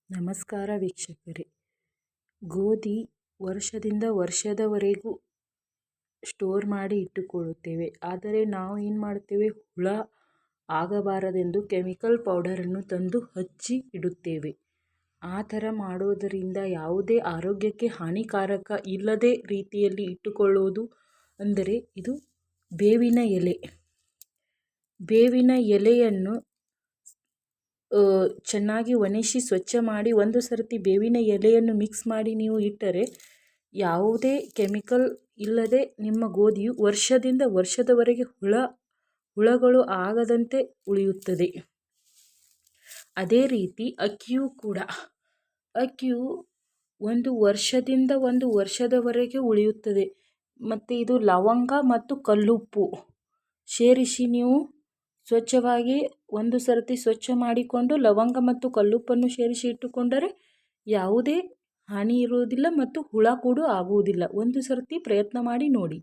ನಮಸ್ಕಾರ ವೀಕ್ಷಕರೇ. ಗೋಧಿ ವರ್ಷದಿಂದ ವರ್ಷದವರೆಗೂ ಸ್ಟೋರ್ ಮಾಡಿ ಇಟ್ಟುಕೊಳ್ಳುತ್ತೇವೆ. ಆದರೆ ನಾವು ಏನು ಮಾಡುತ್ತೇವೆ, ಹುಳ ಆಗಬಾರದೆಂದು ಕೆಮಿಕಲ್ ಪೌಡರನ್ನು ತಂದು ಹಚ್ಚಿ ಇಡುತ್ತೇವೆ. ಆ ಥರ ಮಾಡೋದರಿಂದ ಯಾವುದೇ ಆರೋಗ್ಯಕ್ಕೆ ಹಾನಿಕಾರಕ ಇಲ್ಲದೆ ರೀತಿಯಲ್ಲಿ ಇಟ್ಟುಕೊಳ್ಳುವುದು ಅಂದರೆ ಇದು ಬೇವಿನ ಎಲೆ. ಬೇವಿನ ಎಲೆಯನ್ನು ಚೆನ್ನಾಗಿ ಒಣಗಿಸಿ ಸ್ವಚ್ಛ ಮಾಡಿ ಒಂದು ಸರ್ತಿ ಬೇವಿನ ಎಲೆಯನ್ನು ಮಿಕ್ಸ್ ಮಾಡಿ ನೀವು ಇಟ್ಟರೆ ಯಾವುದೇ ಕೆಮಿಕಲ್ ಇಲ್ಲದೆ ನಿಮ್ಮ ಗೋಧಿಯು ವರ್ಷದಿಂದ ವರ್ಷದವರೆಗೆ ಹುಳಗಳು ಆಗದಂತೆ ಉಳಿಯುತ್ತದೆ. ಅದೇ ರೀತಿ ಅಕ್ಕಿಯೂ ಕೂಡ, ಅಕ್ಕಿಯು ಒಂದು ವರ್ಷದಿಂದ ಒಂದು ವರ್ಷದವರೆಗೆ ಉಳಿಯುತ್ತದೆ. ಮತ್ತು ಇದು ಲವಂಗ ಮತ್ತು ಕಲ್ಲುಪ್ಪು ಸೇರಿಸಿ ನೀವು ಸ್ವಚ್ಛವಾಗಿ ಒಂದು ಸರ್ತಿ ಸ್ವಚ್ಛ ಮಾಡಿಕೊಂಡು ಲವಂಗ ಮತ್ತು ಕಲ್ಲುಪ್ಪನ್ನು ಸೇರಿಸಿ ಇಟ್ಟುಕೊಂಡರೆ ಯಾವುದೇ ಹಾನಿ ಇರುವುದಿಲ್ಲ ಮತ್ತು ಹುಳ ಕೂಡ ಆಗುವುದಿಲ್ಲ. ಒಂದು ಸರ್ತಿ ಪ್ರಯತ್ನ ಮಾಡಿ ನೋಡಿ.